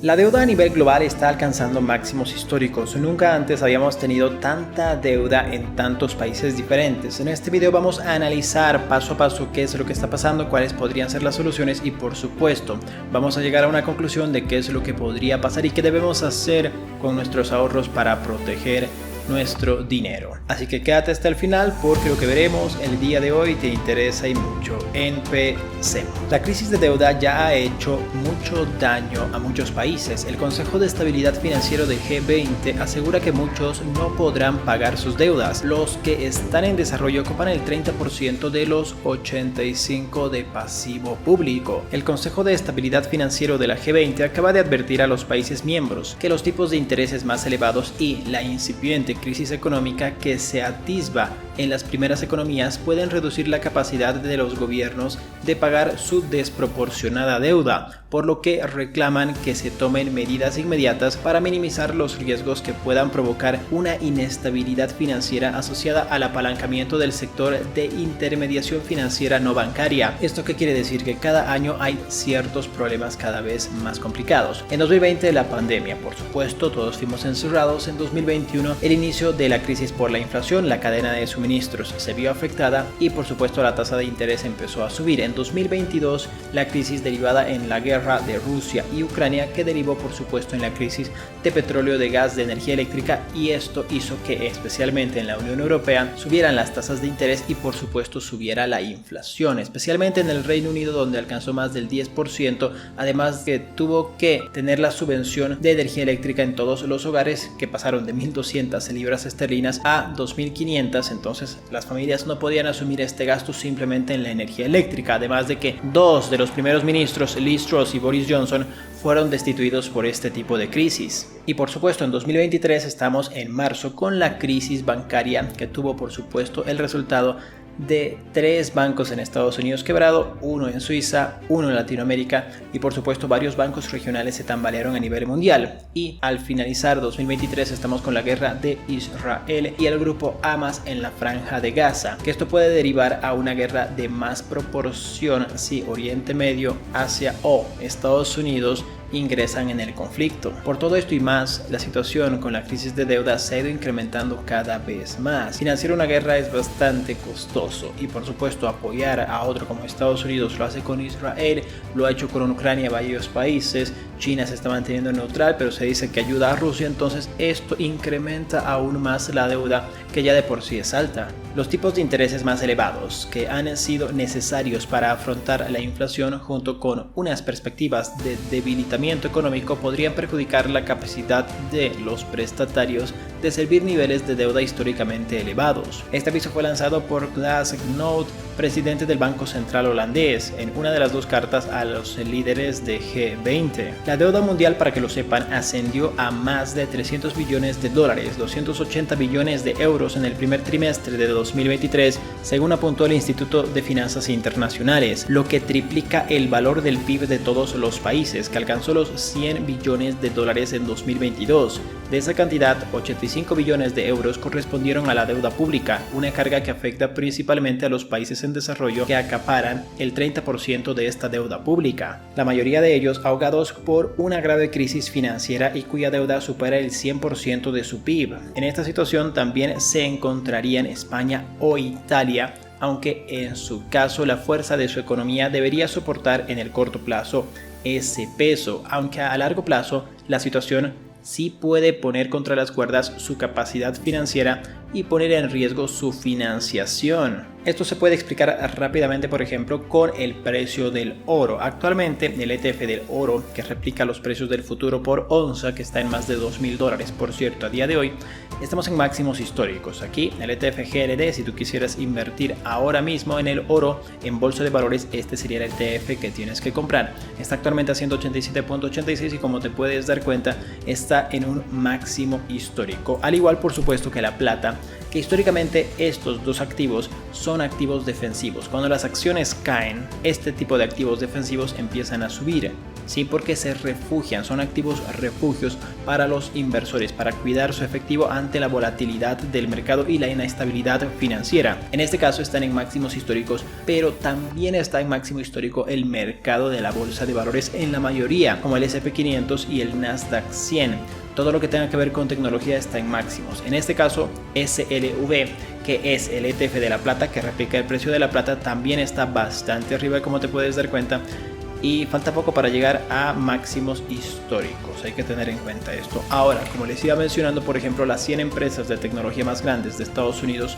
La deuda a nivel global está alcanzando máximos históricos. Nunca antes habíamos tenido tanta deuda en tantos países diferentes. En este video vamos a analizar paso a paso qué es lo que está pasando, cuáles podrían ser las soluciones y por supuesto vamos a llegar a una conclusión de qué es lo que podría pasar y qué debemos hacer con nuestros ahorros para proteger nuestro dinero. Así que quédate hasta el final porque lo que veremos el día de hoy te interesa y mucho. Empecemos. La crisis de deuda ya ha hecho mucho daño a muchos países. El Consejo de Estabilidad Financiero de G20 asegura que muchos no podrán pagar sus deudas. Los que están en desarrollo ocupan el 30% de los 85% de pasivo público. El Consejo de Estabilidad Financiero de la G20 acaba de advertir a los países miembros que los tipos de intereses más elevados y la incipiente crisis económica que se atisba en las primeras economías pueden reducir la capacidad de los gobiernos de pagar su desproporcionada deuda, por lo que reclaman que se tomen medidas inmediatas para minimizar los riesgos que puedan provocar una inestabilidad financiera asociada al apalancamiento del sector de intermediación financiera no bancaria. ¿Esto qué quiere decir? Que cada año hay ciertos problemas cada vez más complicados. En 2020 la pandemia, por supuesto, todos fuimos encerrados. En 2021 el inicio de la crisis por la inflación, la cadena de suministros se vio afectada y por supuesto la tasa de interés empezó a subir. En 2022 la crisis derivada en la guerra de Rusia y Ucrania, que derivó por supuesto en la crisis de petróleo, de gas, de energía eléctrica, y esto hizo que especialmente en la Unión Europea subieran las tasas de interés y por supuesto subiera la inflación, especialmente en el Reino Unido, donde alcanzó más del 10%, además que tuvo que tener la subvención de energía eléctrica en todos los hogares, que pasaron de 1.200 libras esterlinas a 2.500. Entonces las familias no podían asumir este gasto simplemente en la energía eléctrica, además de que dos de los primeros ministros, Liz Truss y Boris Johnson, fueron destituidos por este tipo de crisis. Y por supuesto en 2023 estamos en marzo con la crisis bancaria, que tuvo por supuesto el resultado de 3 bancos en Estados Unidos quebrado, 1 en Suiza, 1 en Latinoamérica y por supuesto varios bancos regionales se tambalearon a nivel mundial. Y al finalizar 2023 estamos con la guerra de Israel y el grupo Hamas en la franja de Gaza, que esto puede derivar a una guerra de más proporción si Oriente Medio, Asia o Estados Unidos ingresan en el conflicto. Por todo esto y más, la situación con la crisis de deuda se ha ido incrementando cada vez más. Financiar una guerra es bastante costoso y por supuesto apoyar a otro como Estados Unidos lo hace con Israel, lo ha hecho con Ucrania, varios países. China se está manteniendo neutral, pero se dice que ayuda a Rusia, entonces esto incrementa aún más la deuda, que ya de por sí es alta. Los tipos de intereses más elevados que han sido necesarios para afrontar la inflación, junto con unas perspectivas de debilitamiento económico, podrían perjudicar la capacidad de los prestatarios de servir niveles de deuda históricamente elevados. Este aviso fue lanzado por Klaas Knot, presidente del Banco Central holandés, en una de las dos cartas a los líderes de G20. La deuda mundial, para que lo sepan, ascendió a más de 300 billones de dólares, 280 billones de euros en el primer trimestre de 2023, según apuntó el Instituto de Finanzas Internacionales, lo que triplica el valor del PIB de todos los países, que alcanzó los 100 billones de dólares en 2022. De esa cantidad, 85 billones de euros correspondieron a la deuda pública, una carga que afecta principalmente a los países en desarrollo, que acaparan el 30% de esta deuda pública, la mayoría de ellos ahogados por una grave crisis financiera y cuya deuda supera el 100% de su PIB. En esta situación también se encontrarían España o Italia, aunque en su caso la fuerza de su economía debería soportar en el corto plazo ese peso, aunque a largo plazo la situación sí puede poner contra las cuerdas su capacidad financiera y poner en riesgo su financiación. Esto se puede explicar rápidamente, por ejemplo, con el precio del oro. Actualmente el ETF del oro, que replica los precios del futuro por onza, que está en más de $2.000, por cierto, a día de hoy, estamos en máximos históricos. Aquí el ETF GLD, si tú quisieras invertir ahora mismo en el oro en bolsa de valores, este sería el ETF que tienes que comprar. Está actualmente haciendo 87.86 y como te puedes dar cuenta, está en un máximo histórico. Al igual, por supuesto, que la plata, que históricamente estos dos activos son activos defensivos. Cuando las acciones caen, este tipo de activos defensivos empiezan a subir. sí, porque se refugian, son activos refugios para los inversores, para cuidar su efectivo ante la volatilidad del mercado y la inestabilidad financiera. En este caso están en máximos históricos, pero también está en máximo histórico el mercado de la bolsa de valores en la mayoría, como el S&P 500 y el Nasdaq 100. Todo lo que tenga que ver con tecnología está en máximos. En este caso, SLV, que es el ETF de la plata, que replica el precio de la plata, también está bastante arriba, como te puedes dar cuenta. Y falta poco para llegar a máximos históricos, hay que tener en cuenta esto. Ahora, como les iba mencionando, por ejemplo, las 100 empresas de tecnología más grandes de Estados Unidos,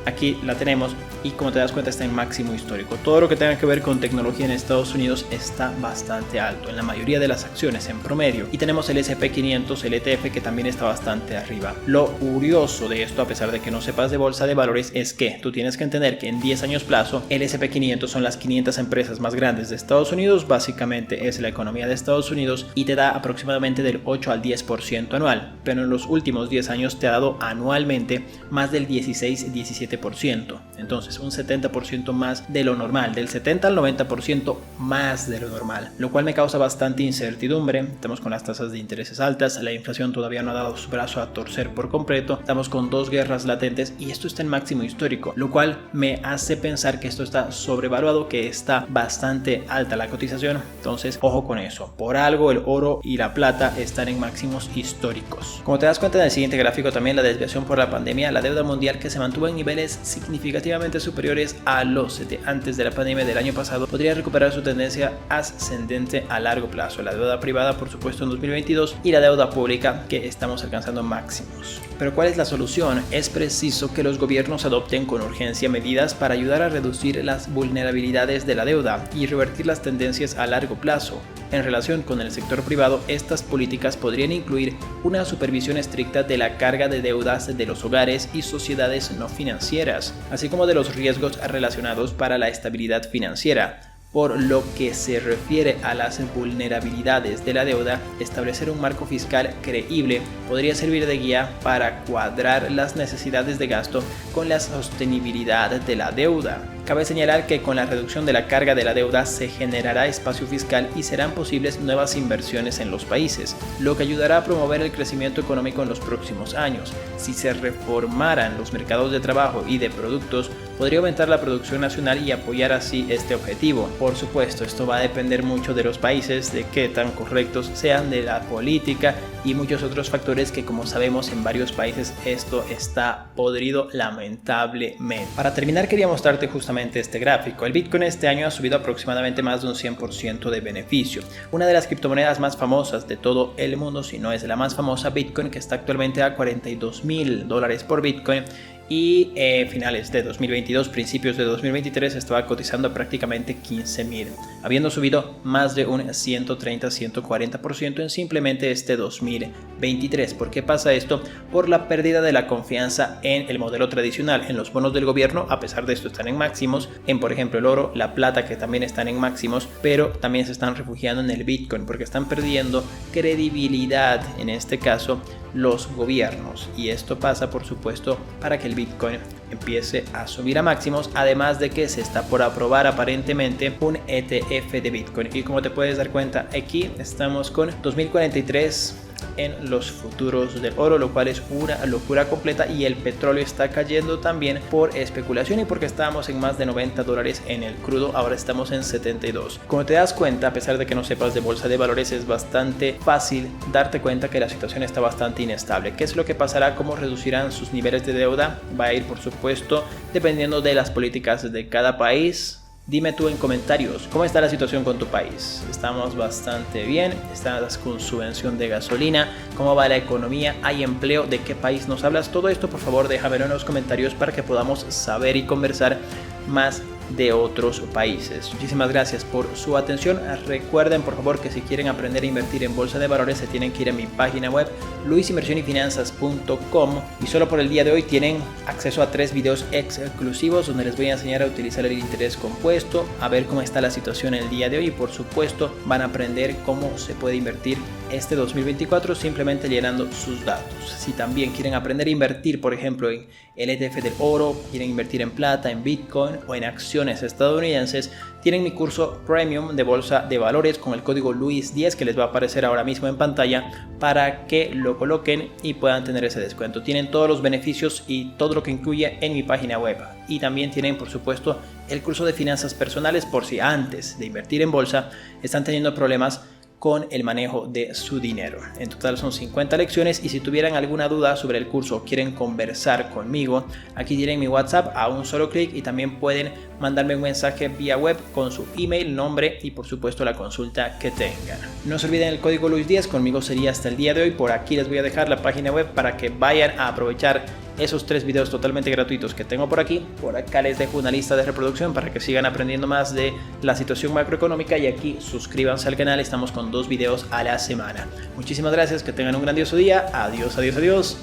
aquí la tenemos y como te das cuenta está en máximo histórico. Todo lo que tenga que ver con tecnología en Estados Unidos está bastante alto en la mayoría de las acciones en promedio. Y tenemos el S&P 500, el ETF, que también está bastante arriba. Lo curioso de esto, a pesar de que no sepas de bolsa de valores, es que tú tienes que entender que en 10 años plazo el S&P 500 son las 500 empresas más grandes de Estados Unidos. Básicamente es la economía de Estados Unidos y te da aproximadamente del 8 al 10% anual, pero en los últimos 10 años te ha dado anualmente más del 16-17%. Entonces un 70% más de lo normal, del 70 al 90% más de lo normal, lo cual me causa bastante incertidumbre. Estamos con las tasas de intereses altas, la inflación todavía no ha dado su brazo a torcer por completo, estamos con 2 guerras latentes y esto está en máximo histórico, lo cual me hace pensar que esto está sobrevaluado, que está bastante alta la cotización. Entonces ojo con eso, por algo el oro y la plata están en máximos históricos. Como te das cuenta en el siguiente gráfico, también la desviación por la pandemia, la deuda mundial, que se mantuvo en niveles significativamente superiores a los de antes de la pandemia del año pasado, podría recuperar su tendencia ascendente a largo plazo. La deuda privada, por supuesto, en 2022 y la deuda pública, que estamos alcanzando máximos. Pero ¿cuál es la solución? Es preciso que los gobiernos adopten con urgencia medidas para ayudar a reducir las vulnerabilidades de la deuda y revertir las tendencias a largo plazo. En relación con el sector privado, estas políticas podrían incluir una supervisión estricta de la carga de deudas de los hogares y sociedades no financieras, así como de los riesgos relacionados para la estabilidad financiera. Por lo que se refiere a las vulnerabilidades de la deuda, establecer un marco fiscal creíble podría servir de guía para cuadrar las necesidades de gasto con la sostenibilidad de la deuda. Cabe señalar que con la reducción de la carga de la deuda se generará espacio fiscal y serán posibles nuevas inversiones en los países, lo que ayudará a promover el crecimiento económico en los próximos años. Si se reformaran los mercados de trabajo y de productos, podría aumentar la producción nacional y apoyar así este objetivo. Por supuesto, esto va a depender mucho de los países, de qué tan correctos sean, de la política y muchos otros factores que, como sabemos, en varios países esto está podrido lamentablemente. Para terminar, quería mostrarte justamente este gráfico. El Bitcoin este año ha subido aproximadamente más de un 100% de beneficio. Una de las criptomonedas más famosas de todo el mundo, si no es la más famosa, Bitcoin, que está actualmente a $42,000 por Bitcoin. Y finales de 2022, principios de 2023 estaba cotizando prácticamente 15,000, habiendo subido más de un 130-140% en simplemente este 2023. ¿Por qué pasa esto? Por la pérdida de la confianza en el modelo tradicional, en los bonos del gobierno. A pesar de esto están en máximos, en por ejemplo el oro, la plata, que también están en máximos, pero también se están refugiando en el Bitcoin porque están perdiendo credibilidad, en este caso los gobiernos, y esto pasa por supuesto para que el Bitcoin empiece a subir a máximos, además de que se está por aprobar aparentemente un ETF de Bitcoin. Y como te puedes dar cuenta, aquí estamos con 2043 en los futuros del oro, lo cual es una locura completa, y el petróleo está cayendo también por especulación y porque estábamos en más de $90 en el crudo, ahora estamos en 72. Como te das cuenta, a pesar de que no sepas de bolsa de valores, es bastante fácil darte cuenta que la situación está bastante inestable. ¿Qué es lo que pasará? ¿Cómo reducirán sus niveles de deuda? Va a ir, por supuesto, dependiendo de las políticas de cada país. Dime tú en comentarios, ¿cómo está la situación con tu país? ¿Estamos bastante bien? ¿Estás con subvención de gasolina? ¿Cómo va la economía? ¿Hay empleo? ¿De qué país nos hablas? Todo esto, por favor, déjamelo en los comentarios para que podamos saber y conversar más de otros países. Muchísimas gracias por su atención. Recuerden, por favor, que si quieren aprender a invertir en bolsa de valores, se tienen que ir a mi página web luisinversionyfinanzas.com, y solo por el día de hoy tienen acceso a 3 videos exclusivos donde les voy a enseñar a utilizar el interés compuesto, a ver cómo está la situación el día de hoy, y por supuesto van a aprender cómo se puede invertir este 2024 simplemente llenando sus datos. Si también quieren aprender a invertir, por ejemplo, en el ETF del oro, quieren invertir en plata, en Bitcoin o en acciones acciones estadounidenses, tienen mi curso premium de bolsa de valores con el código Luis10 que les va a aparecer ahora mismo en pantalla para que lo coloquen y puedan tener ese descuento. Tienen todos los beneficios y todo lo que incluye en mi página web, y también tienen por supuesto el curso de finanzas personales por si antes de invertir en bolsa están teniendo problemas con el manejo de su dinero. En total son 50 lecciones, y si tuvieran alguna duda sobre el curso o quieren conversar conmigo, aquí tienen mi WhatsApp a un solo clic, y también pueden mandarme un mensaje vía web con su email, nombre y por supuesto la consulta que tengan. No se olviden el código Luis10, conmigo sería hasta el día de hoy. Por aquí les voy a dejar la página web para que vayan a aprovechar esos 3 videos totalmente gratuitos que tengo por aquí. Por acá les dejo una lista de reproducción para que sigan aprendiendo más de la situación macroeconómica, y aquí suscríbanse al canal, estamos con 2 videos a la semana. Muchísimas gracias, que tengan un grandioso día. Adiós, adiós, adiós.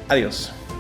Adiós.